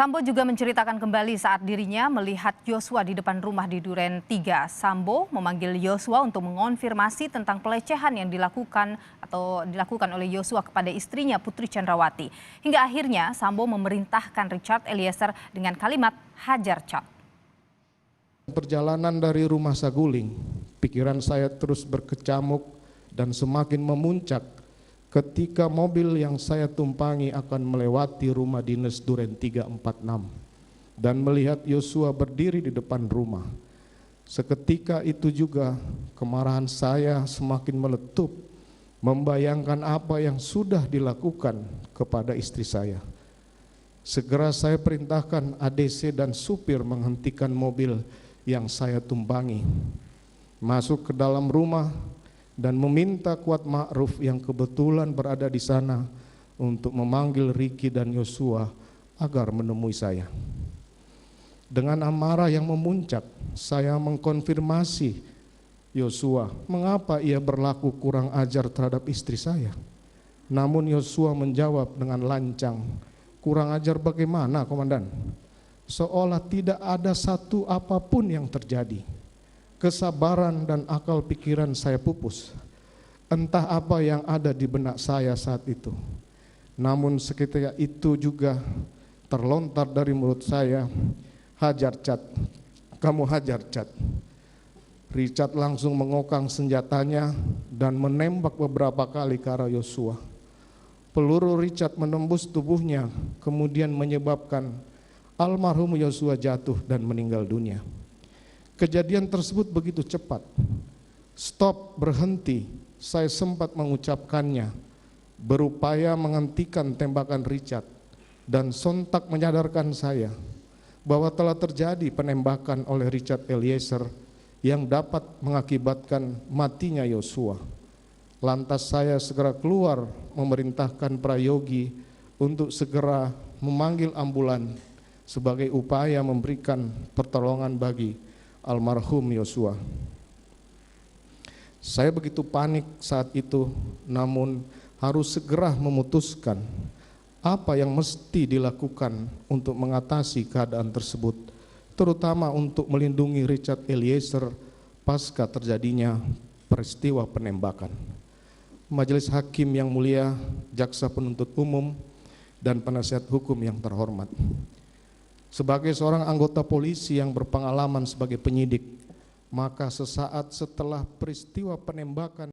Sambo juga menceritakan kembali saat dirinya melihat Yosua di depan rumah di Duren 3. Sambo memanggil Yosua untuk mengonfirmasi tentang pelecehan yang dilakukan oleh Yosua kepada istrinya Putri Chandrawati. Hingga akhirnya Sambo memerintahkan Richard Eliezer dengan kalimat hajar cat. Perjalanan dari rumah Saguling, pikiran saya terus berkecamuk dan semakin memuncak ketika mobil yang saya tumpangi akan melewati rumah dinas Duren 346 dan melihat Yosua berdiri di depan rumah. Seketika itu juga kemarahan saya semakin meletup, membayangkan apa yang sudah dilakukan kepada istri saya. Segera saya perintahkan ADC dan supir menghentikan mobil yang saya tumpangi, masuk ke dalam rumah dan meminta Kuat Ma'ruf yang kebetulan berada di sana untuk memanggil Ricky dan Yosua agar menemui saya. Dengan amarah yang memuncak, saya mengkonfirmasi Yosua mengapa ia berlaku kurang ajar terhadap istri saya. Namun Yosua menjawab dengan lancang, "Kurang ajar bagaimana, Komandan? Seolah tidak ada satu apapun yang terjadi." Kesabaran dan akal pikiran saya pupus. Entah apa yang ada di benak saya saat itu. Namun seketika itu juga terlontar dari mulut saya, "Hajar cat, kamu hajar cat." Richard langsung mengokang senjatanya dan menembak beberapa kali ke arah Yosua. Peluru Richard menembus tubuhnya, kemudian menyebabkan almarhum Yosua jatuh dan meninggal dunia. Kejadian tersebut begitu cepat. Stop, berhenti, saya sempat mengucapkannya, berupaya menghentikan tembakan Richard, dan sontak menyadarkan saya bahwa telah terjadi penembakan oleh Richard Eliezer yang dapat mengakibatkan matinya Yosua. Lantas saya segera keluar memerintahkan prayogi untuk segera memanggil ambulan sebagai upaya memberikan pertolongan bagi almarhum Yosua. Saya begitu panik saat itu, namun harus segera memutuskan apa yang mesti dilakukan untuk mengatasi keadaan tersebut, terutama untuk melindungi Richard Eliezer pasca terjadinya peristiwa penembakan. Majelis Hakim yang mulia, Jaksa Penuntut Umum, dan penasihat hukum yang terhormat. Sebagai seorang anggota polisi yang berpengalaman sebagai penyidik, maka sesaat setelah peristiwa penembakan